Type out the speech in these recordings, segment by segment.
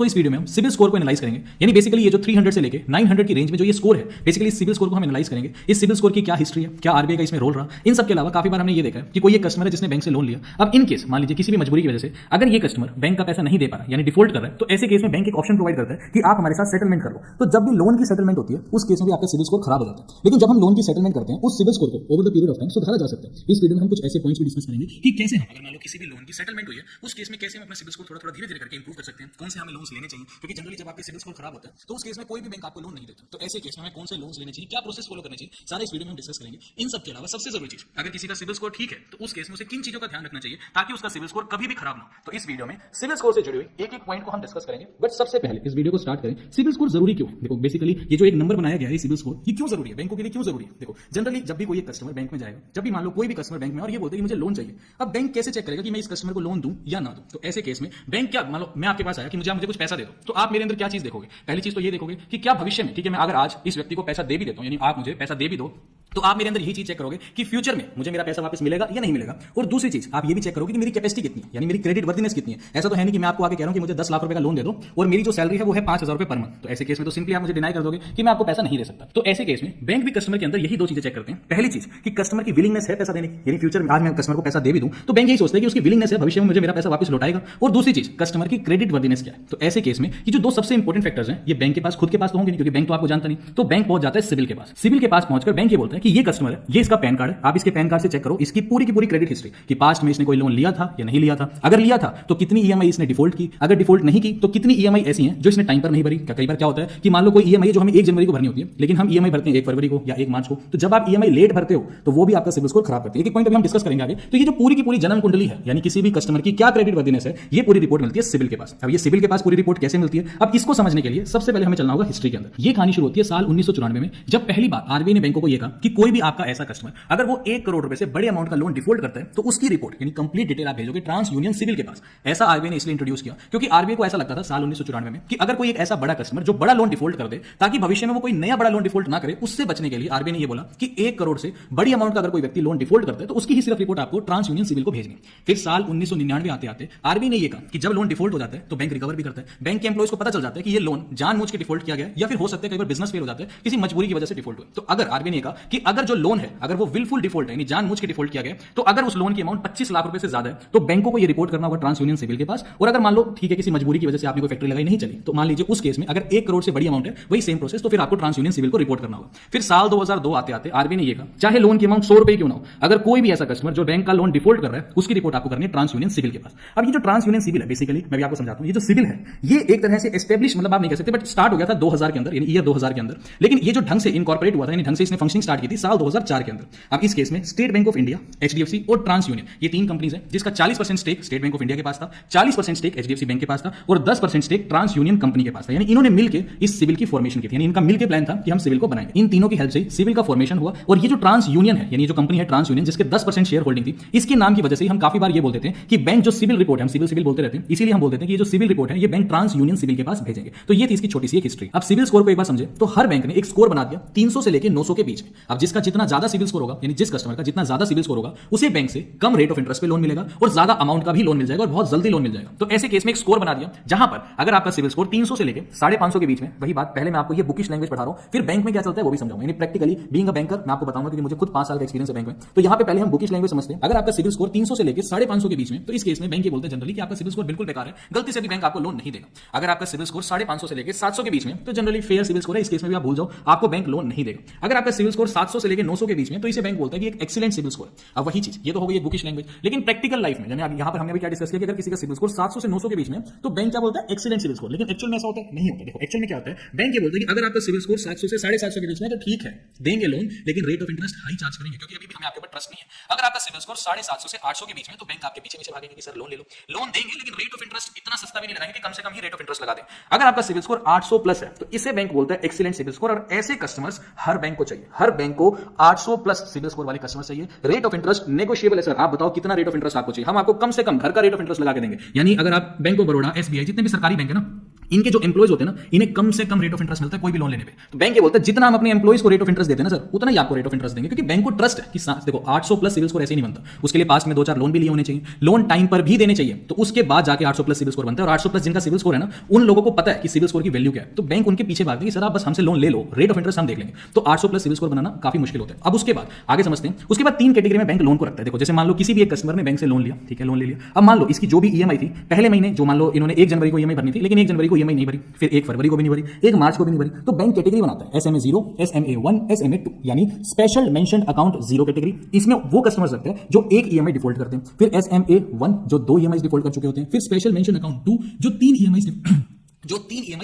दोस्तों इस वीडियो में हम सिबिल स्कोर को एनालाइज करेंगे, यानी बेसिकली ये जो 300 से लेके 900 की रेंज में जो ये स्कोर है, बेसिकली इस सिबिल स्कोर को हम एनालाइज करेंगे। इस सिबिल स्कोर की क्या हिस्ट्री है, क्या आरबीआई का इसमें रोल रहा, इन सब के अलावा काफी बार हमने ये देखा है कि कोई एक कस्टमर है जिसने बैंक से लोन लिया। अब इन केस मान लीजिए किसी भी मजबूरी की वजह से अगर ये कस्टमर बैंक का पैसा नहीं दे पा रहा, यानी डिफॉल्ट कर रहा है, तो ऐसे केस में बैंक एक ऑप्शन प्रोवाइड करता है कि आप हमारे साथ सेटलमेंट कर लो। तो जब भी लोन की सेटलमेंट होती है उस केस में भी आपका सिबिल स्कोर खराब हो जाता है। लेकिन जब हम लोन की सेटलमेंट करते हैं उस सिबिल स्कोर को over the period of time सुधारा जा सकता है। इस वीडियो में हम कुछ ऐसे पॉइंट्स भी डिस्कस करेंगे कि कैसे हम अगर मान लो किसी भी लोन की सेटलमेंट हुई है उस केस में कैसे हम अपना सिबिल स्कोर थोड़ा धीरे धीरे करके इंप्रूव कर सकते हैं, कौन से हमें लोन्स लेने चाहिए, क्योंकि जनरली जब आपके सिबिल स्कोर खराब होता है तो उस केस में कोई भी बैंक आपको लोन नहीं देता। तो ऐसे केस में हमें कौन से लोन्स लेने चाहिए, क्या प्रोसेस फॉलो करनी चाहिए, सारे इस वीडियो में हम डिस्कस करेंगे। इन सब के अलावा सबसे जरूरी चीज, अगर किसी का सिबिल स्कोर ठीक है तो उस केस में उसे किन चीजों का ध्यान रखना चाहिए ताकि उसका सिबिल स्कोर कभी भी खराब ना हो। तो इस वीडियो में सिबिल स्कोर से जुड़ी हुई एक एक पॉइंट को हम डिस्कस करेंगे। बट सबसे पहले इस वीडियो को स्टार्ट करें, सिबिल स्कोर जरूरी क्यों है। देखो बेसिकली ये जो एक नंबर बनाया गया है सिबिल स्कोर, ये क्यों जरूरी है, बैंकों के लिए क्यों जरूरी है। देखो जनरली जब भी कोई एक कस्टमर बैंक में जाएगा, जब भी मान लो कोई भी कस्टमर बैंक में और ये बोलते हैं कि मुझे लोन चाहिए, अब बैंक कैसे चेक करेगा कि मैं इस कस्टमर को लोन दूं या ना दूं। तो ऐसे केस में बैंक क्या, मान लो मैं आपके पास आया कि मुझे कुछ पैसा दे दो, तो आप मेरे अंदर क्या चीज देखोगे, पहली चीज तो ये देखोगे कि क्या भविष्य में, ठीक है मैं अगर आज इस व्यक्ति को पैसा दे भी देता हूं, यानी आप मुझे पैसा दे भी दो, तो आप मेरे अंदर यही चीज चेक करोगे कि फ्यूचर में मुझे मेरा पैसा वापस मिलेगा या नहीं मिलेगा। और दूसरी चीज आप ये भी चेक करोगे कि मेरी कैपेसिटी कितनी है, यानी मेरी क्रेडिट वर्दीनेस कितनी है। ऐसा तो है नहीं कि मैं आपको आके कह रहा हूं कि मुझे 10 लाख रुपए का लोन दे दो और मेरी जो सैलरी है वो है 5,000 रुपए पर मंथ। तो ऐसे केस में तो सिंपली आप मुझे डिनाई कर दोगे कि मैं आपको पैसा नहीं दे सकता। तो ऐसे केस में बैंक भी कस्टमर के अंदर यही दो चीजें चेक करते हैं। पहली चीज कि कस्टमर की विलिंगनेस है पैसा देने की, यानी फ्यूचर में आज मैं कस्टमर को पैसा दे भी दूं तो बैंक यही सोचता है कि उसकी विलिंगनेस है, भविष्य में मुझे मेरा पैसा वापस लौटाएगा। और दूसरी चीज कस्टमर की क्रेडिट वर्दीनेस क्या है। तो ऐसे केस में ये जो दो सबसे इंपॉर्टेंट फैक्टर्स हैं, ये बैंक के पास खुद के पास तो होंगे नहीं, क्योंकि बैंक तो आपको जानता नहीं। तो बैंक पहुंच जाता है सिबिल के पास। सिबिल के पास पहुंचकर बैंक ये बोलता है कि ये कस्टमर है, ये इसका पैन कार्ड है, आप इसके पैन कार्ड से चेक करो इसकी पूरी की पूरी क्रेडिट हिस्ट्री कि पास्ट में इसने कोई लोन लिया था या नहीं लिया था, अगर लिया था तो कितनी ईएमआई इसने डिफॉल्ट की, अगर डिफॉल्ट नहीं की तो कितनी ईएमआई ऐसी हैं जो इसने टाइम पर नहीं भरी। कई बार क्या होता है कि मान लो कोई ईएमआई जो हमें 1 जनवरी को भरनी होती है लेकिन हम ईएमआई भरते हैं 1 फरवरी को या 1 मार्च को, तो जब आप ईएमआई लेट भरते हो तो वो भी आपका सिबिल स्कोर खराब करती है। एक पॉइंट अभी हम डिस्कस करेंगे आगे। तो ये जो पूरी की पूरी जन्म कुंडली है, यानी किसी भी कस्टमर की क्या क्रेडिट वर्दीनेस है, ये पूरी रिपोर्ट मिलती है सिबिल के पास। अब ये सिबिल के पास पूरी रिपोर्ट कैसे मिलती है, अब इसको समझने के लिए सबसे पहले हमें चलना होगा हिस्ट्री के अंदर। ये कहानी शुरू होती है साल 1994 में, जब पहली बार आरबीआई ने बैंकों को यह कहा कि कोई भी आपका ऐसा कस्टमर अगर वो 1 करोड़ रुपए से बड़े अमाउंट का लोन डिफॉल्ट करता है तो उसकी रिपोर्ट यानी कंप्लीट डिटेल आप भेजोगे ट्रांस यूनियन सिबिल के पास। ऐसा आरबीआई ने इसलिए इंट्रोड्यूस किया क्योंकि आरबीआई को ऐसा लगता था साल 1994 में कि अगर कोई एक ऐसा बड़ा कस्टमर जो बड़ा लोन डिफॉल्ट कर दे ताकि भविष्य में वो कोई नया बड़ा लोन डिफॉल्ट ना करे, उससे बचने के लिए आरबीआई ने ये बोला कि 1 करोड़ से बड़ी अमाउंट का अगर कोई व्यक्ति लोन डिफॉल्ट करता है तो उसकी ही सिर्फ रिपोर्ट आपको ट्रांस यूनियन सिबिल को भेजनी। फिर साल 1999 आते आते आरबीआई ने ये कहा कि जब लोन डिफॉल्ट हो जाता है तो बैंक रिकवर भी करता है। बैंक के एम्प्लॉइज को पता चल जाता है कि ये लोन जानबूझ के डिफॉल्ट किया गया या फिर हो सकता है कई बार बिजनेस फेल हो जाता है, किसी मजबूरी की वजह से डिफॉल्ट हुआ। तो अगर आरबीआई ने कहा कि अगर जो लोन है अगर वो विलफुल डिफॉल्ट है यानी जानबूझ के डिफॉल्ट किया गया, तो अगर उस लोन की अमाउंट 25 लाख रुपए से ज्यादा है तो बैंकों को ये रिपोर्ट करना होगा ट्रांस यूनियन सिबिल के पास। और अगर मान लो ठीक है किसी मजबूरी की वजह से आपने कोई फैक्ट्री लगाई नहीं चली, तो मान लीजिए उस केस में अगर 1 करोड़ से बड़ी अमाउंट है वही सेम प्रोसेस, तो फिर आपको ट्रांस यूनियन सिबिल को रिपोर्ट करना होगा। फिर साल 2002 आते आते आरबीआई ने ये कहा चाहे लोन की अमाउंट 100 रुपए क्यों ना हो, अगर कोई भी ऐसा कस्टमर जो बैंक का लोन डिफॉल्ट कर रहा है उसकी रिपोर्ट आपको करनी है ट्रांस यूनियन सिबिल के पास। अब ये जो ट्रांस यूनियन सिबिल है बेसिकली मैं भी आपको समझाता हूं, ये जो सिबिल है ये एक तरह से एस्टेब्लिश मतलब आप नहीं कह सकते बट स्टार्ट हो गया था 2000 के अंदर, यानी ईयर 2000 के अंदर। लेकिन ये जो ढंग से इनकॉर्पोरेट हुआ था यानी ढंग से इसने फंक्शनिंग स्टार्ट की थी साल 2004 के अंदर। अब इस केस में State Bank of India, HDFC और ट्रांस यूनियन ये 3 कंपनीज है जिसका 40% stake State Bank of India के पास था, 40% स्टेक एचडीएफसी बैंक के पास था और 10% स्टेक ट्रांस यूनियन कंपनी के पास था। यानी इन्होंने मिलकर इस सिबिल की फॉर्मेशन की थी, यानी इनका मिलकर प्लान था कि हम सिबिल को बनाएंगे। इन तीनों की हेल्प से सिबिल का फॉर्मेशन हुआ। और ये जो ट्रांस यूनियन है यानी जो कंपनी है ट्रांस यूनियन जिसके 10% शेयर होल्डिंग थी, इसके नाम की वजह से हम काफी बार ये बोलते थे कि बैंक जो सिबिल रिपोर्ट है, हम सिबिल सिबिल बोलते रहते हैं, इसीलिए हम बोलते हैं कि ये जो सिबिल रिपोर्ट है ये बैंक ट्रांस यूनियन सिबिल के पास भेजेंगे। तो ये थी इसकी छोटी सी एक हिस्ट्री। अब सिबिल स्कोर को एक बार समझे तो हर बैंक ने एक स्कोर बना दिया 300 से लेकर 900 के बीच में। अब जिसका जितना ज्यादा सिबिल स्कोर होगा यानी जिस कस्टमर का जितना ज्यादा सिबिल स्कोर होगा उसे बैंक से कम रेट ऑफ इंटरेस्ट पे लोन मिलेगा और ज्यादा अमाउंट का भी लोन मिल जाएगा और बहुत जल्दी लोन मिल जाएगा। तो ऐसे केस में एक स्कोर बना दिया जहां पर अगर आपका सिबिल स्कोर 300 से लेकर 550 के बीच में, वही बात पहले मैं आपको ये बुकिश लैंग्वेज पढ़ा रहा हूं, फिर बैंक में क्या चलता है वो भी समझाऊंगा। यानी प्रैक्टिकली बीइंग अ बैंकर मैं आपको बताऊंगा कि मुझे खुद 5 साल का एक्सपीरियंस है बैंक में। तो यहां पे पहले हम बुकिश लैंग्वेज समझते हैं। अगर आपका सिबिल स्कोर 300 से लेकर 550 के बीच में, तो इस केस में बैंक ये बोलते हैं जनरली कि आपका सिबिल स्कोर बिल्कुल बेकार है, गलती से भी बैंक आपको लोन नहीं देगा। अगर आपका सिबिल स्कोर 550 से लेकर 700 के बीच में तो जनरली फेयर सिबिल स्कोर है, इस केस में भी आप भूल जाओ, आपको बैंक लोन नहीं देगा। अगर आपका सिबिल स्कोर 700 से लेकर 900 के बीच में तो इसे बैंक बोलता है कि एक एक्सीलेंट सिबिल स्कोर। अब वही चीज ये तो हो गई बुकिश लैंग्वेज, लेकिन प्रैक्टिकल लाइफ में यानी यहां पर हमने भी क्या डिस्कस किया कि अगर किसी का सिबिल स्कोर 700 से 900 के बीच में तो बैंक क्या बोलता है एक्सीलेंट सिबिल स्कोर। लेकिन एक्चुअल में ऐसा होता है नहीं होता। देखो एक्चुअल में क्या होता है, बैंक ये बोलता है कि अगर आपका सिबिल स्कोर 700 से 750 के बीच में तो ठीक है देंगे लोन, लेकिन rate of interest high charge करेंगे क्योंकि अभी भी हमें आपके ऊपर ट्रस्ट नहीं है। अगर आपका सिबिल स्कोर 750 से 800 के बीच में तो बैंक आपके पीछे पीछे भागेंगे कि सर लोन ले लो, लोन देंगे लेकिन रेट ऑफ इंटरेस्ट इतना सस्ता भी नहीं लगाएंगे कि कम से कम ही रेट ऑफ इंटरेस्ट लगा दें। अगर आपका सिबिल स्कोर 800 प्लस है तो इसे बैंक बोलता है एक्सीलेंट सिबिल स्कोर। और ऐसे कस्टमर्स हर बैंक को चाहिए, हर बैंक को 800 प्लस सिबिल स्कोर वाले कस्टमर चाहिए। रेट ऑफ इंटरेस्ट नेगोशिएबल है। सर आप बताओ कितना रेट ऑफ इंटरेस्ट आपको चाहिए, हम आपको कम से कम घर का रेट ऑफ इंटरेस्ट लगा के देंगे। यानी अगर आप बैंक ऑफ बड़ौदा, एसबीआई जितने भी सरकारी बैंक है ना इनके जो एम्प्लॉइज होते हैं ना, इन्हें कम से कम रेट ऑफ इंटरेस्ट मिलता है कोई भी लोन लेने पे। तो बैंक ये बोलता है जितना हम अपने एम्प्लॉइज को रेट ऑफ इंटरेस्ट देते हैं ना सर, उतना ही आपको रेट ऑफ इंटरेस्ट देंगे, क्योंकि बैंक को ट्रस्ट है कि देखो 800 प्लस सिविल स्कोर ऐसे ही नहीं बनता, उसके लिए पास्ट में 2-4 लोन भी लिए होने चाहिए, लोन टाइम पर भी देने चाहिए, तो उसके बाद जाके 800 प्लस सिविल स्कोर बनता है। और 800 प्लस जिनका सिविल स्कोर है ना, उन लोगों को पता है कि सिविल स्कोर की वैल्यू क्या है, तो बैंक उनके पीछे भागती है कि सर आप बस हमसे लोन ले लो, रेट ऑफ इंटरेस्ट हम देख लेंगे। तो 800 प्लस सिविल स्कोर बनाना काफी मुश्किल होता है। अब उसके बाद आगे समझते हैं, उसके बाद 3 कैटेगरी में बैंक लोन को रखता है। देखो जैसे मान लो किसी भी एक कस्टमर ने बैंक से लोन लिया, ठीक है, लोन ले लिया। अब मान लो इसकी जो भी ईएमआई थी पहले महीने, जो मान लो इन्होंने 1 जनवरी को ईएमआई भरनी थी, लेकिन 1 जनवरी को ईएमआई नहीं भरी, फिर 1 फरवरी को भी नहीं भरी, 1 मार्च को भी नहीं भरी, तो बैंक कैटेगरी बनाता है SMA 0, SMA 1, SMA 2, यानी स्पेशल मेंशन अकाउंट 0 कैटेगरी। इसमें वो कस्टमर्स रखते हैं जो 1 ईएमआई डिफॉल्ट करते हैं, फिर SMA 1 जो 2 ईएमआई डिफॉल्ट कर चुके होते हैं, फिर स्पेशल मेंशन अकाउंट 2 जो 3 ईएमआई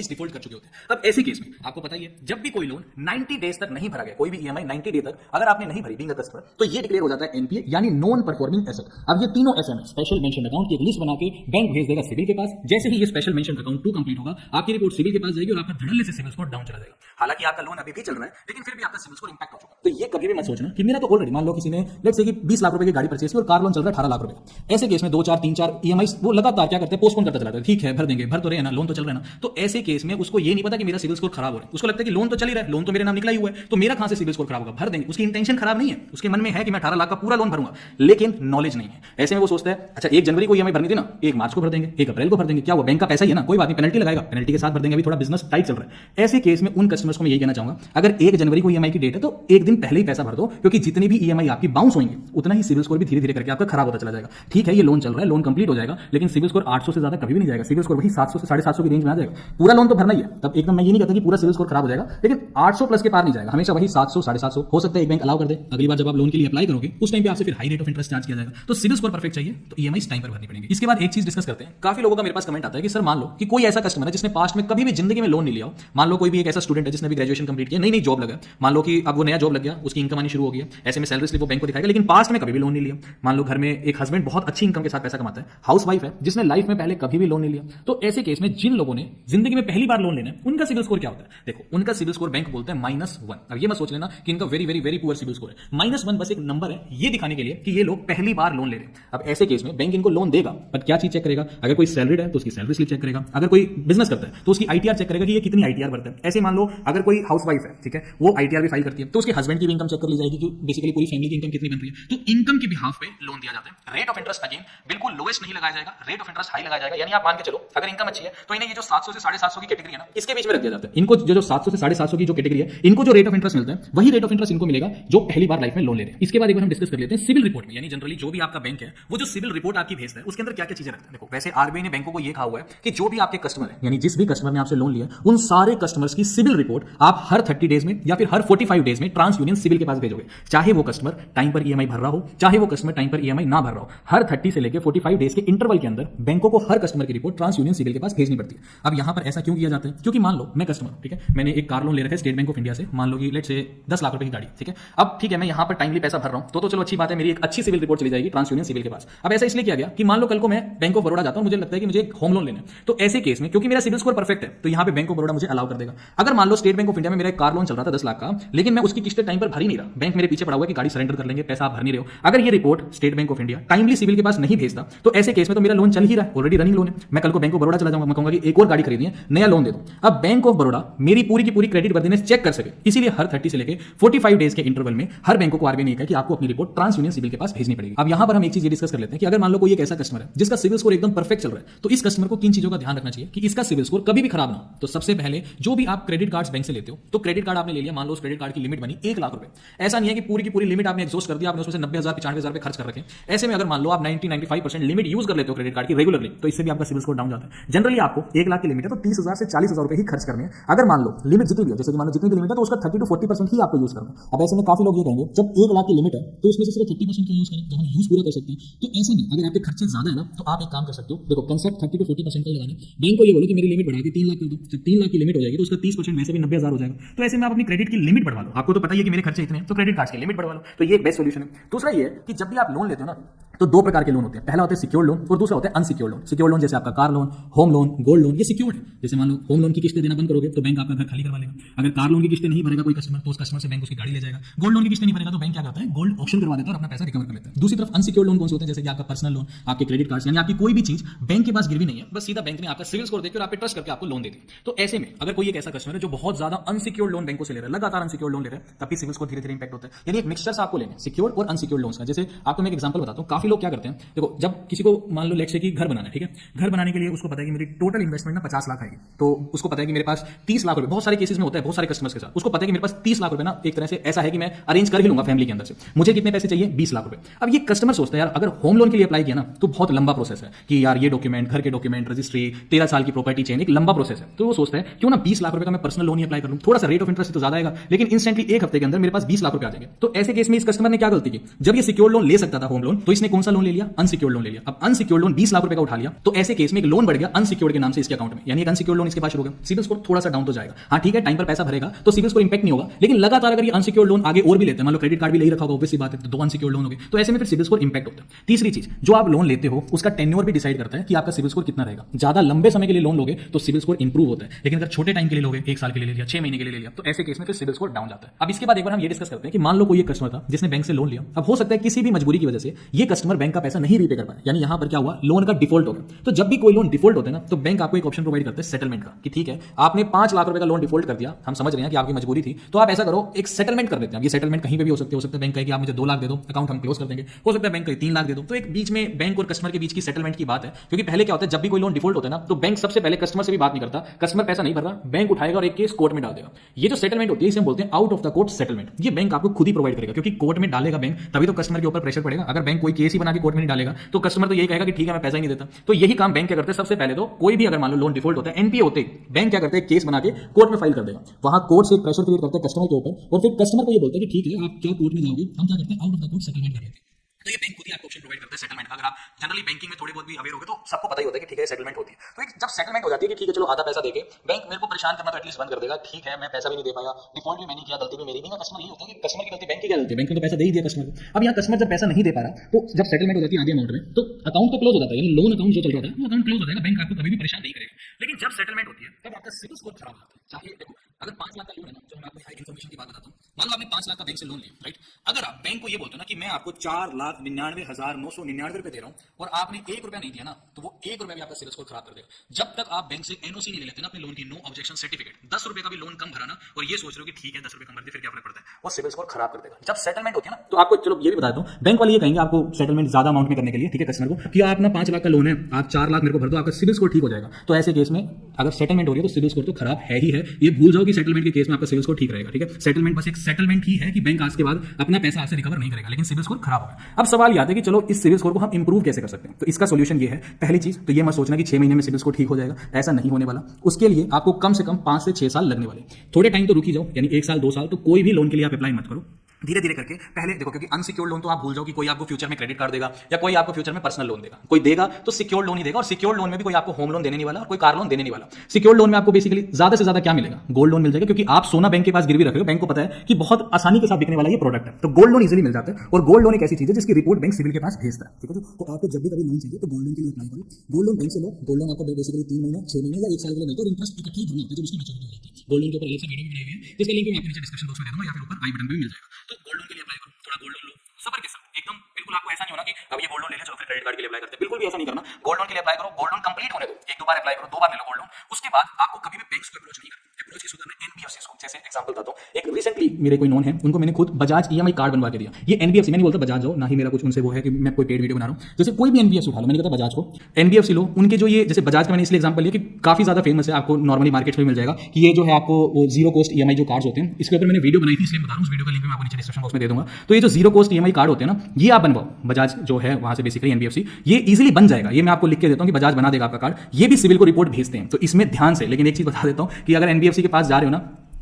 डिफॉल्ट कर चुके होते हैं। अब ऐसे केस में आपको पता ही है, जब भी कोई लोन 90 डेज तक नहीं भरा गया, कोई भी ईएमआई 90 डे तक अगर आपने नहीं भरी बीइंग अ कस्टमर, तो ये डिक्लेयर हो जाता है एनपीए, यानी नॉन परफॉर्मिंग एसेट। अब ये तीनों एसएमए स्पेशल मेंशन अकाउंट की एक लिस्ट बना के बैंक भेज देगा सिविल के पास। जैसे ही ये स्पेशल मेंशन अकाउंट 2 कंप्लीट होगा, आपकी रिपोर्ट सिविल के पास जाएगी और आपका धड़ल्ले से सिविल स्कोर डाउन चला जाएगा। हालांकि आपका लोन अभी भी चल रहा है, लेकिन फिर भी आपका सिविल स्कोर इंपैक्ट हो चुका है। तो ये कभी भी मत सोचना कि मेरा तो ऑलरेडी, मान लो किसी ने लेट्स से कि 20 लाख रुपए की गाड़ी परचेज की और कार लोन चल रहा है 18 लाख रुपए। ऐसे केस में 2-4 3-4 ईएमआई वो लगातार क्या करते हैं, पोस्टपोन करता चला जाता है। ठीक है भर देंगे, भर तो रहे हैं ना, लोन तो चल रहा है ना। तो ऐसे केस में उसको ये नहीं पता कि मेरा सिविल स्कोर खराब हो रहा है, उसको लगता है कि लोन तो चल ही रहा है, लोन तो मेरे नाम निकला ही हुआ है, तो मेरा कहां से सिविल स्कोर खराब होगा, भर देंगे। उसकी इंटेंशन खराब नहीं है, उसके मन में है कि मैं 18 लाख का पूरा लोन भरूंगा, लेकिन नॉलेज नहीं है। ऐसे में वो सोचता है अच्छा 1 जनवरी को ईएमआई भरनी थी ना, 1 मार्च को भर देंगे, 1 अप्रैल को भर देंगे, क्या हुआ, बैंक का पैसा ही है ना, कोई बात नहीं, पेनल्टी लगाएगा, पेनल्टी के साथ भर देंगे, अभी थोड़ा बिजनेस टाइट चल रहा है। ऐसे केस में उन कस्टमर्स को मैं यही कहना चाहूंगा, अगर 1 जनवरी को ईएमआई की डेट है तो 1 दिन पहले ही पैसा भर दो, क्योंकि जितनी भी ईएमआई आपकी बाउंस होंगे उतना ही सिविल स्कोर भी धीरे धीरे करके आपका खराब होता चला जाएगा। ठीक है ये लोन चल रहा है, लोन कंप्लीट हो जाएगा, लेकिन सिविल स्कोर 800 से ज्यादा कभी भी नहीं जाएगा, सिविल स्कोर वही 700 से 750 की रेंज में आ जाएगा। पूरा लोन तो भरना ही है, तब एकदम मैं ये नहीं कहता कि पूरा सिविल स्कोर खराब हो जाएगा, लेकिन 800 प्लस के पार नहीं जाएगा, हमेशा वही 700 750 हो सकता है। एक बैंक अलाउ कर दे, अगली बार जब आप लोन के लिए अप्लाई करोगे उस टाइम पे आपसे फिर high rate of interest charge किया जाएगा। तो सिविल स्कोर परफेक्ट चाहिए तो ईएमआई टाइम पर भरनी पड़ेगी। इसके बाद एक चीज डिस्कस करते हैं, काफी लोगों का मेरे पास कमेंट आता है कि सर मान लो कि कोई ऐसा कस्टमर है जिसने पास्ट में कभी भी जिंदगी में लोन नहीं लिया हो, मान लो कोई भी एक ऐसा स्टूडेंट है जिसने भी ग्रेजुएशन कंप्लीट किया, नई जॉब लगा, मान लो कि अब वो नया जॉब लग गया, उसकी इनकम आनी शुरू हो गई है, ऐसे में सैलरी स्लिप वो बैंक को दिखाएगा, लेकिन पास्ट में कभी भी लोन नहीं लिया। मान लो घर में एक हस्बैंड बहुत अच्छी इनकम के साथ पैसा कमाता है, हाउस वाइफ है जिसने लाइफ में पहले कभी भी लोन नहीं लिया, तो ऐसे केस में जिन लोगों ने जिंदगी में पहली बार लोन लेना है उनका सिविल स्कोर क्या होता है? देखो उनका सिविल स्कोर बैंक बोलते हैं -1। अब ये मत सोच लेना कि इनका very very very poor CIBIL score है, -1 बस एक नंबर है ये दिखाने के लिए कि ये लोग पहली बार लोन ले रहे हैं। अब ऐसे केस में बैंक इनको लोन देगा, पर क्या चीज चेक करेगा? अगर कोई सैलरीड है तो उसकी सैलरी स्लिप चेक करेगा, अगर कोई बिजनेस करता है तो उसकी आईटीआर चेक करेगा कि ये कितनी आईटीआर भरता है। ऐसे मान लो अगर कोई हाउस वाइफ है, ठीक है, वो आईटीआर भी फाइल करती है, तो उसके हस्बैंड की भी इनकम चेक कर ली जाएगी कि बेसिकली पूरी फैमिली की इनकम कितनी बन रही है, तो इनकम के बिहाफ पे लोन दिया जाता है। रेट ऑफ इंटरेस्ट अगेन बिल्कुल लोएस्ट नहीं लगाया जाएगा, रेट ऑफ इंटरेस्ट हाई लगाया जाएगा, यानी आप मान के चलो अगर इनकम अच्छी है तो इन्हें ये जो 700 से 750 की कैटेगरी है ना, इसके बीच में रख दिया जाता है। इनको जो 700 से 750 की जो कैटेगरी है, इनको जो रेट ऑफ इंटरेस्ट मिलता है वही रेट ऑफ इंटरेस्ट इनको मिलेगा जो पहली बार लाइफ में लोन ले रहे हैं। इसके बाद एक बार हम डिस्कस कर लेते हैं सिविल रिपोर्ट में, यानी जनरली जो भी आपका बैंक है वो जो सिविल रिपोर्ट आपकी भेजता है उसके अंदर क्या क्या चीजें रखता है। देखो वैसे आरबीआई ने बैंकों को ये कहा हुआ है कि जो भी आपके कस्टमर है, यानी जिस भी कस्टमर ने आपसे लोन लिया, उन सारे कस्टमर्स की सिविल रिपोर्ट आप हर 30 डेज में या फिर हर 45 डेज में ट्रांस यूनियन सिविल के पास भेजोगे। चाहे वो कस्टमर टाइम पर ईएमआई भर रहा हो, चाहे वो कस्टमर टाइम पर ईएमआई ना भर रहा हो, हर 30 से लेकर 45 डेज के इंटरवल के अंदर बैंकों को हर कस्टमर की रिपोर्ट ट्रांस यूनियन सिविल के पास भेजनी पड़ती है। अब यहां पर ऐसा क्यों किया जाता है? क्योंकि मान लो मैं कस्टमर, ठीक है, मैंने एक कार लोन ले रखा है स्टेट बैंक ऑफ इंडिया से, मान लो कि लेट्स से 10 लाख रुपए की गाड़ी, ठीक है। अब ठीक है मैं यहां पर टाइमली पैसा भर रहा हूं तो चलो अच्छी बात है, मेरी एक अच्छी सिविल रिपोर्ट चली जाएगी ट्रांस यूनियन सिविल के पास। अब ऐसा इसलिए किया गया कि मान लो कल को मैं बैंक ऑफ बड़ौदा जाता हूं, मुझे लगता है कि मुझे एक होम लोन लेना है, तो ऐसे केस में क्योंकि मेरा सिविल स्कोर परफेक्ट है तो यहां पे बैंक ऑफ बड़ौदा मुझे अलाउ कर देगा। अगर मान लो स्टेट बैंक ऑफ इंडिया में मेरा एक कार लोन चल रहा था 10 लाख का, लेकिन मैं उसकी किस्तें टाइम पर भर ही नहीं रहा, बैंक मेरे पीछे पड़ा हुआ है कि गाड़ी सरेंडर कर लेंगे, पैसा आप भर नहीं रहे हो, अगर ये report State Bank of India timely CIBIL के पास नहीं भेजता तो ऐसे केस में तो मेरा लोन चल ही रहा है, ऑलरेडी रनिंग लोन है। मैं कल को बैंक ऑफ बड़ौदा चला जाऊंगा, मैं कहूंगा कि एक और गाड़ी खरीदनी है, नया लोन दे दो। अब बैंक ऑफ बड़ौदा मेरी पूरी की पूरी क्रेडिट वर्दीनेस चेक कर सके, इसीलिए हर 30 से लेकर 45 डेज के इंटरवल में हर बैंकों को आरबीआई ने कहा कि आपको अपनी रिपोर्ट ट्रांस यूनियन सिविल के पास भेजनी पड़ेगी। अब यहां पर हम एक चीज ये डिस्कस कर लेते हैं कि अगर मान लो कोई एक ऐसा कस्टमर है जिसका सिविल स्कोर एकदम परफेक्ट चल रहा है, तो इस कस्टमर को किन चीजों का ध्यान रखना चाहिए कि इसका सिविल स्कोर कभी भी खराब ना हो। तो सबसे पहले जो भी आप क्रेडिट कार्ड्स बैंक से लेते हो, तो क्रेडिट कार्ड आपने ले लिया, मान लो उस क्रेडिट कार्ड की लिमिट बनी 1 लाख रुपए, ऐसा नहीं है कि पूरी की पूरी लिमिट आपने एग्जॉस्ट कर दिया, आपने उसमें से 90,000 95,000 रुपए खर्च कर रखे। ऐसे में अगर मान लो आप 90-95% लिमिट यूज कर लेते हो क्रेडिट कार्ड की रेगुलरली, तो इससे भी आपका सिविल स्कोर डाउन जाता है। जनरली आपको 1 लाख की लिमिट है तो 30,000 से 40,000 रुपए ही खर्च करने हैं। अगर मान लो लिमिट जितनी भी है, जैसे कि मान लो जितनी भी लिमिट है तो उसका 30 to 40% ही आपको यूज करना है। अब ऐसे में काफी लोग ये कहेंगे जब 1 लाख की लिमिट है तो उसमें से सिर्फ 30% क्यों यूज करें, जब हम यूज पूरा कर सकते हैं। तो ऐसे में अगर आपके खर्चे ज्यादा है ना तो आप एक काम कर सकते हो, देखो कंसेप्ट 30 to 40% का लगाना, बैंक को ये बोलो कि मेरी लिमिट बढ़ा के 3 लाख कर दो, जब 3 लाख की लिमिट हो जाएगी तो उसका 30% वैसे भी 90,000 हो जाएगा। तो ऐसे में आप अपनी क्रेडिट की लिमिट बढ़वा लो, आपको तो पता ही है कि मेरे खर्चे इतने हैं, तो क्रेडिट कार्ड की लिमिट बढ़वा लो, तो ये एक बेस्ट सोल्यूशन है। दूसरा ये है कि जब भी आप लोन लेते हो ना, तो दो प्रकार के लोन होते हैं, पहला होता है सिक्योर लोन और दूसरा होता है अनसिक्योर लोन। सिक्योर लोन जैसे आपका car loan, home loan, gold loan, ये सिक्योर्ड है। जैसे मान लो होम लोन की किस्तें देना बंद करोगे तो बैंक आपका घर खाली करवा लेगा। अगर कार लोन की किस्तें नहीं भरेगा कोई कस्टमर तो उस कस्टमर से बैंक उसकी गाड़ी ले जाएगा। गोल्ड लोन की किस्तें नहीं भरेगा तो बैंक क्या करता है, गोल्ड ऑक्शन करवा देता है और अपना पैसा रिकवर कर लेता है। दूसरी तरफ अनसिक्योर लोन कौन से होते हैं, जैसे कि आपका पर्सनल लोन, आपके क्रेडिट कार्ड, यानी आपकी कोई भी चीज बैंक के पास गिरवी नहीं है, बस सीधा बैंक ने आपका सिविल स्कोर देखकर आप पे ट्रस्ट करके आपको लोन दे दी। तो ऐसे में अगर कोई एक ऐसा कस्टमर है जो बहुत ज्यादा अनसिक्योर लोन बैंकों से ले रहा है, लगातार अनसिक्योर लोन ले रहा है, तब भी सिविल स्कोर धीरे धीरे इंपैक्ट होता है। यानी एक मिक्सचर से आपको लेना सिक्योर और अनसिक्योर लोन्स का। जैसे आपको मैं एक एग्जांपल बताता हूं, काफी लोग क्या करते हैं, देखो जब किसी को मान लो लेट्स से कि घर बनाना है, ठीक है, घर बनाने के लिए उसको पता है कि मेरी टोटल इन्वेस्टमेंट ना 50 लाख आएगी, तो उसको पता है कि मेरे पास 30 लाख रुपए, बहुत सारे केसेस में होता है, बहुत सारे कस्टमर्स के साथ उसको पता है कि मेरे पास 30 लाख रुपए ना एक तरह से ऐसा है कि मैं अरेंज कर ही लूंगा फैमिली के अंदर से, मुझे कितने पैसे चाहिए, 20 लाख रुपए। अब ये कस्टमर सोचता है यार अगर होम लोन के लिए अप्लाई किया ना तो बहुत लंबा प्रोसेस है कि यार ये डॉक्यूमेंट, घर के डॉक्यूमेंट, रजिस्ट्री, 13 साल की प्रॉपर्टी चेन, एक लंबा प्रोसेस है। तो वो सोचता है क्यों ना 20 लाख रुपए का मैं पर्सनल लोन ही अप्लाई कर लूं, थोड़ा सा रेट ऑफ इंटरेस्ट तो ज्यादा आएगा लेकिन इंस्टेंटली एक हफ्ते के अंदर मेरे पास 20 लाख रुपए आ जाएंगे। तो ऐसे केस में इस कस्टमर ने क्या गलती की, जब ये सिक्योर लोन ले सकता था होम लोन, तो इसने कौन सा लोन ले लिया, अनसिक्योर लोन ले लिया। अब अनसिक्योर लोन 20 लाख रुपए का उठा लिया, तो ऐसे केस में एक लोन बढ़ गया अनसिक्योर्ड के नाम से इसके अकाउंट में, यानी एक अनसिक्योर्ड लोन इसके पास शुरू हो गया। सिविल स्कोर थोड़ा सा डाउन तो जाएगा, हाँ ठीक है, टाइम पर पैसा भरेगा तो सिविल स्कोर इंपैक्ट नहीं होगा, लेकिन लगातार अगर ये अनसिक्योर्ड लोन आगे और भी लेते हैं, मान लो क्रेडिट कार्ड भी ले रखा होगा, ऑब्वियस सी बात है, तो 2 अनसिक्योर्ड लोन हो गए, तो ऐसे में फिर सिविल स्कोर इंपैक्ट होता है। तीसरी चीज, जो आप लोन लेते हो उसका टेन्योर भी डिसाइड करता है कि आपका सिविल स्कोर कितना रहेगा। ज्यादा लंबे समय के लिए लोन लोगे तो सिविल स्कोर इंप्रूव होता है, लेकिन अगर छोटे टाइम के लिए लोगे, 1 साल के लिए ले लिया, 6 महीने के लिए ले लिया, तो ऐसे केस में फिर सिविल स्कोर डाउन जाता है। अब इसके बाद एक बार हम ये डिस्कस करते हैं कि मान लो कोई एक कस्टमर था जिसने बैंक से लोन लिया, अब हो सकता है किसी भी मजबूरी की वजह से ये कस्टमर बैंक का पैसा नहीं रीपे कर पाया, यानी यहां पर क्या हुआ, लोन का डिफॉल्ट हो गया। तो जब भी कोई लोन डिफॉल्ट होता है ना तो बैंक आपको एक ऑप्शन प्रोवाइड करता है सेटलमेंट का, कि ठीक है आपने 5 लाख रुपए का लोन डिफॉल्ट कर दिया, हम समझ रहे हैं कि आपकी मजबूरी थी, तो आप ऐसा करो एक सेटलमेंट कर देते हैं। ये सेटलमेंट कहीं पे भी हो सकते हैं बैंक कहे कि आप मुझे 2 लाख दे दो, अकाउंट हम क्लोज कर देंगे, हो सकता है बैंक कहे 3 लाख दे दो। तो एक बीच में बैंक और कस्टमर के बीच की सेटलमेंट की बात है, क्योंकि पहले क्या होता है जब भी कोई लोन डिफॉल्ट होता है ना तो बैंक सबसे पहले कस्टमर से भी बात नहीं करता, कस्टमर पैसा नहीं भर रहा, बैंक उठाएगा और एक केस कोर्ट में डाल देगा। ये जो सेटलमेंट होती है इसे हम बोलते हैं out of the court settlement. ये बैंक आपको खुद ही प्रोवाइड करेगा, क्योंकि कोर्ट में डालेगा बैंक तभी तो कस्टमर के ऊपर प्रेशर पड़ेगा। अगर बैंक कोई केस ही बना के कोर्ट में नहीं डालेगा तो कस्टमर तो यही कहेगा कि ठीक है मैं पैसा ही नहीं देता। तो यही काम बैंक क्या करते हैं, सबसे पहले तो कोई भी अगर मान लो लोन डिफॉल्ट होता है, एनपीए होते बैंक क्या करते हैं, केस बना के कोर्ट में फाइल कर देगा, वहां कोर्ट से प्रेशर क्रिएट करते हैं कस्टमर के ऊपर, और फिर कस्टमर को ये बोलते हैं कि ठीक है आप क्या कोर्ट में जाओगे, हम क्या करते हैं out of the court settlement कर देते हैं। तो ये बैंक खुद ही आपको ऑप्शन प्रोवाइड करते हैं सेटलमेंट का। अगर आप जनरली बैंकिंग में थोड़े बहुत भी अवेयर होगे तो सबको पता ही होता है कि ठीक है सेटलमेंट होती है। तो एक जब सेटलमेंट हो जाती है कि ठीक है चलो आधा पैसा देके बैंक मेरे को परेशान करना तो एटलीस्ट बंद कर देगा, ठीक है मैं पैसा भी नहीं दे पाया, डिफॉल्ट भी मैंने किया, गलती भी मेरी नहीं। कस्टमर ये होता है कि कस्टमर की गलती बैंक की क्या गलती है, बैंक ने तो पैसा दे ही दिया कस्टमर को। अब यहाँ कस्टमर जब पैसा नहीं दे पा रहा तो जब सेटलमेंट हो जाती है आधे अमाउंट में तो अकाउंट तो क्लोज हो जाता है, यानी लोन अकाउंट जो चल रहा था वो अकाउंट क्लोज हो जाएगा, बैंक आपको कभी भी परेशान नहीं करेगा। लेकिन जब सेटलमेंट होती है तब आपका सिविल स्कोर खराब होता है। चाहे देखो अगर 5 लाख का लोन है ना, जो मैं आपको इन्फॉर्मेशन की बात बताता हूँ, मान लो आपने 5 लाख का बैंक से लोन लिया, राइट। अगर आप बैंक को ये बोलते हो ना कि मैं आपको 4,99,999 रुपए दे रहा हूँ और आपने 1 रुपया नहीं दिया ना, तो वो 1 रुपया भी आपका सिविल स्कोर खराब कर देगा। जब तक आप बैंक से एनओसी नहीं ले लेते ना अपने लोन की, नो ऑब्जेक्शन सर्टिफिकेट, 10 रुपए का भी लोन कम भरा ना और ये सोच रहे हो कि ठीक है 10 रुपए कम भर दे फिर क्या फर्क पड़ता है, वो सिविल स्कोर खराब कर देगा। जब सेटलमेंट होती है ना तो आपको चलो ये भी बताता हूँ, बैंक वाले ये कहेंगे आपको सेटलमेंट ज्यादा अमाउंट में करने के लिए, ठीक है, कस्टमर को कि आप ना 5 लाख का लोन है, आप 4 लाख मेरे को भर दो, आपका सिविल स्कोर ठीक हो जाएगा। तो ऐसे केस में अगर सेटलमेंट हो रही है तो सिविल स्कोर तो खराब है ही है, ये भूल जाओ कि सेटलमेंट के केस में आपका सिविल स्कोर ठीक रहेगा, ठीक है। सेटलमेंट बस एक सेटलमेंट ही है कि बैंक आज के बाद अपना पैसा आपसे रिकवर नहीं करेगा, लेकिन सिविल स्कोर खराब होगा। अब सवाल ये आता है कि चलो इस सिविल स्कोर को हम इंप्रूव कैसे कर सकते हैं। तो इसका सॉल्यूशन ये है, पहली चीज तो ये मत सोचना कि 6 महीने में सिविल स्कोर ठीक हो जाएगा, ऐसा नहीं होने वाला। उसके लिए आपको कम से कम 5 से 6 साल लगने वाले, थोड़े टाइम तो रुकी जाओ, यानी 1 साल 2 साल तो कोई भी लोन के लिए आप अप्लाई मत करो, धीरे धीरे करके पहले देखो, क्योंकि अनसिक्योर्ड लोन तो आप भूल जाओ कि कोई आपको फ्यूचर में क्रेडिट कार्ड देगा या कोई आपको फ्यूचर में पर्सनल लोन देगा, कोई देगा तो सिक्योर्ड लोन ही देगा, और सिक्योर्ड लोन में भी कोई आपको होम लोन देने नहीं वाला और कोई कार लोन देने नहीं वाला। सिक्योर्ड लोन में आपको बेसिकली ज्यादा से ज्यादा क्या मिलेगा, गोल्ड लोन मिल जाएगा, क्योंकि आप सोना बैंक के पास गिरवी रखे हो, बैंक को पता है कि बहुत आसानी के साथ बिकने वाला ये प्रोडक्ट है, तो गोल्ड लोन इजीली मिल जाता है। और गोल्ड लोन एक ऐसी चीज है जिसकी रिपोर्ट बैंक सिविल के पास भेजता है, ठीक है। तो आपको जब भी कभी लोन चाहिए तो गोल्ड लोन के लिए अप्लाई करो, गोल्ड लोन बैंक से लो, गोल्ड लोन आपको बेसिकली 3 महीने 6 महीने या 1 साल के लिए मिलता है, और इंटरेस्ट इकट्ठा ही भरना होता है जब उसकी मैच्योरिटी हो जाती है। गोल्ड लोन के ऊपर अलग से वीडियो भी बनाई हुई है, जिसका लिंक मैं आपको नीचे डिस्क्रिप्शन बॉक्स में दे दूंगा या फिर ऊपर आई बटन पे भी मिल जाएगा। तो गोल्ड लोन के लिए अप्लाई करो, थोड़ा गोल्ड लोन लो सबर के साथ एकदम, बिल्कुल आपको ऐसा नहीं होना कि अब ये गोल्ड लोन ले लिया चलो फिर क्रेडिट कार्ड के लिए अप्लाई करते हैं, बिल्कुल भी ऐसा नहीं करना। गोल्ड लोन के लिए अप्लाई करो, गोल्ड लोन कंप्लीट होने दो, 1-2 बार अप्लाई करो, 2 बार ले लो गोल्ड लोन, उसके बाद आपको कभी भी बैंक्स को अप्रोच नहीं करना, अप्रोच किसको करना है, एनबीएफसी को। जैसे एग्जांपल बताता हूं, एक रिसेंटली मेरे कोई नोन है, उनको मैंने खुद बजाज ईएमआई कार्ड बनवा के दिया। ये एनबीएफसी, मैं नहीं बोलता बजाज हो, ना ही मेरा कुछ उनसे वो है कि मैं कोई पेड वीडियो बना रहा हूं, जैसे कोई भी एनबीएफसी उठा लो, मैंने कहा बजाज को एनबीएफसी लो, उनके जो ये जैसे बजाज का मैंने इसलिए एग्जांपल लिया कि काफी ज्यादा फेमस है, आपको नॉर्मली मार्केट में मिल जाएगा कि ये जो है आपको वो जीरो कॉस्ट ईएमआई जो कार्ड्स होते हैं, इसके ऊपर मैंने वीडियो बनाई थी इसलिए बता रहा हूं, उस वीडियो का लिंक मैं आपको नीचे डिस्क्रिप्शन बॉक्स में दे दूंगा। तो ये जो जीरो कॉस्ट ईएमआई कार्ड होते हैं ना, ये आप बनवाओ, बजाज जो है वहां से बेसिकली एनबीएफसी, ये इजीली बन जाएगा, ये मैं आपको लिख के देता हूं कि बजाज बना देगा आपका कार्ड, ये भी सिविल को रिपोर्ट भेजते हैं, तो इसमें ध्यान से। लेकिन एक चीज बता देता हूं कि अगर एनबीएफसी के पास जा रहे हो ना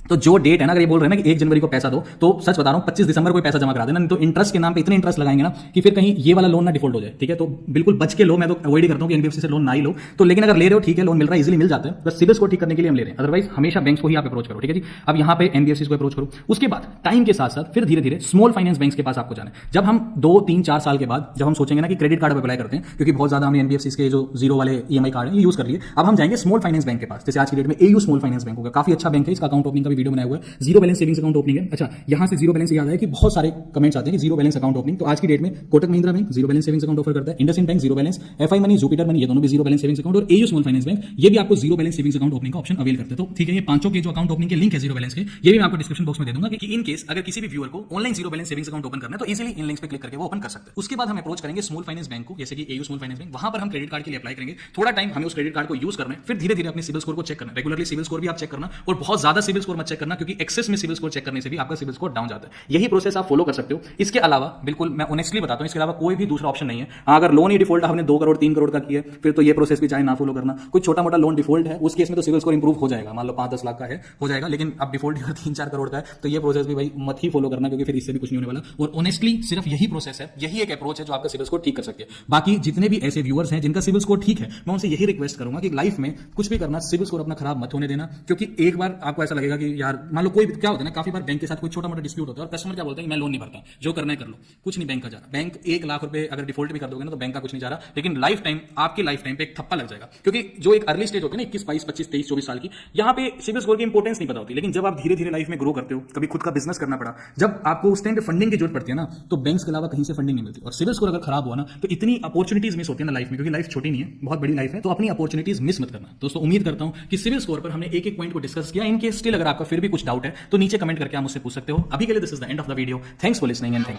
तो जो डेट है ना, अगर ये बोल रहे हैं ना कि 1 जनवरी को पैसा दो, तो सच बता रहा हूं 25 दिसंबर को पैसा जमा करा देना, नहीं तो इंटरेस्ट के नाम पे इतने इंटरेस्ट लगाएंगे ना कि फिर कहीं ये वाला लोन ना डिफॉल्ट हो जाए। ठीक है, तो बिल्कुल बच के लो, मैं तो अवॉइड ही करता हूं कि एनबीएफसी से लोन ना ही लो। तो लेकिन अगर ले रहे हो ठीक है, लोन मिल रहा है, इजीली मिल जाता है, बस सिबिल स्कोर ठीक करने के लिए हम ले रहे हैं। अदरवाइज हमेशा बैंक्स को ही आप अप्रोच करो। ठीक है जी, अब यहाँ पे एनबीएफसी को अप्रोच करो। उसके बाद टाइम के साथ साथ फिर धीरे धीरे स्मॉल फाइनेंस बैंक्स के पास आपको जाना है। जब हम 2, 3, 4 साल के बाद जब हम सोचेंगे ना कि क्रेडिट कार्ड अप्लाई करते हैं, क्योंकि बहुत ज्यादा हमने एनबीएफसी के जो जीरो वाले ईएमआई कार्ड है ये यूज कर लिए, अब हम जाएंगे स्मॉल फाइनेंस बैंक के पास। जैसे आज की डेट में एयू स्मॉल फाइनेंस बैंक होगा, काफी अच्छा बैंक है, इसका अकाउंट ओपनिंग का भी वीडियो बनाया हुआ है। Zero balance savings account opening है। अच्छा, यहां से जीरो बैलेंस याद है कि बहुत सारे कमेंट्स आते हैं कि जीरो बैलेंस अकाउंट ओपनिंग, तो आज की डेट में Kotak Mahindra bank zero balance savings account offer करता है, IndusInd bank zero balance, FI money, Jupiter money, ये दोनों भी जीरो बैलेंस सेविंग्स अकाउंट, और एयू स्मॉल फाइनेंस बैंक ये भी आपको zero balance savings account opening का ऑप्शन अवेल करते हैं। तो ठीक है, ये पांचों के जो अकाउंट ओपनिंग के लिंक है जीरो बैलेंस के, ये भी मैं आपको डिस्क्रिप्शन बॉक्स में दे दूंगा कि इन केस अगर किसी भी व्यूअर को online zero balance savings account open करना है तो इजीली इन लिंक्स पे क्लिक करके वो ओपन कर सकते हैं। उसके बाद हम अप्रोच करेंगे स्मॉल फाइनेंस बैंक को, जैसे कि एयू स्मॉल फाइनेंस बैंक, वहां पर हम क्रेडिट कार्ड के लिए अप्लाई करेंगे। थोड़ा टाइम हमें उस क्रेडिट कार्ड को यूज करना है, फिर धीरे धीरे अपने सिबिल स्कोर को चेक करना, रेगुलरली सिबिल स्कोर भी आप चेक करना, और बहुत ज्यादा सिबिल स्कोर मत चेक करना, क्योंकि एक्सेस में सिबिल स्कोर चेक करने से भी आपका सिबिल स्कोर डाउन जाता है। यही प्रोसेस आप फॉलो कर सकते हो। इसके अलावा बिल्कुल मैं ऑनेस्टली बताता हूं, इसके अलावा कोई भी दूसरा ऑप्शन नहीं है। हाँ, अगर लोन ही डिफॉल्ट आपने 2 करोड़ 3 करोड़ का किया है, फिर तो ये प्रोसेस भी चाहे ना फॉलो करना। कोई छोटा मोटा लोन डिफॉल्ट है, उस केस में तो सिविल स्कोर इंप्रूव हो जाएगा, मान लो 5-10 लाख का है, हो जाएगा। लेकिन अब डिफॉल्ट 3-4 करोड़ का है, तो ये प्रोसेस भी भाई मत ही फॉलो करना, क्योंकि फिर इससे भी कुछ नहीं होने वाला। और ऑनेस्टली सिर्फ यही प्रोसेस है, यही एक अप्रोच है जो आपका सिविल स्कोर ठीक कर सकती है। बाकी जितने भी ऐसे व्यूअर्स हैं जिनका सिविल स्कोर ठीक है, मैं उनसे यही रिक्वेस्ट करूंगा कि लाइफ में कुछ भी करना, सिविल स्कोर अपना खराब मत होने देना। क्योंकि एक बार आपको ऐसा लगेगा कि यार मान लो कोई क्या होता है ना, काफी बार बैंक के साथ कोई छोटा मोटा डिस्प्यूट होता है और कस्टमर क्या बोलता है कि मैं लोन नहीं भरता, जो करना है कर लो, कुछ नहीं बैंक का जा रहा। बैंक 1 लाख रुपए अगर डिफॉल्ट भी कर दोगे ना तो बैंक का कुछ नहीं जा रहा, लेकिन लाइफ टाइम आपकी लाइफ टाइम पे एक थप्पा लग जाएगा। क्योंकि जो एक अर्ली स्टेज होती है ना 21, 22, 25, 23, 24 साल की, यहाँ पे सिविल स्कोर की इंपॉर्टेंस नहीं पता होती। लेकिन जब आप धीरे धीरे लाइफ में ग्रो करते हो, कभी खुद का बिजनेस करना पड़ा, जब आपको उस टाइम पे फंडिंग की जरूरत पड़ती है ना, तो बैंक्स के अलावा कहीं से फंडिंग नहीं मिलती। और सिविल स्कोर अगर खराब हुआ ना तो इतनी अपॉर्चुनिटीज मिस होती है ना लाइफ में, क्योंकि लाइफ छोटी नहीं है, बहुत बड़ी लाइफ है, तो अपनी अपॉर्चुनिटीज मिस मत करना। दोस्तों उम्मीद करता हूं कि सिविल स्कोर पर हमने एक एक पॉइंट को डिस्कस किया। इनके स्टिल अगर आपका फिर भी कुछ डाउट है तो नीचे कमेंट करके आप मुझसे पूछ सकते हो। अभी के लिए this is the end of the video. Thanks for listening and thanks.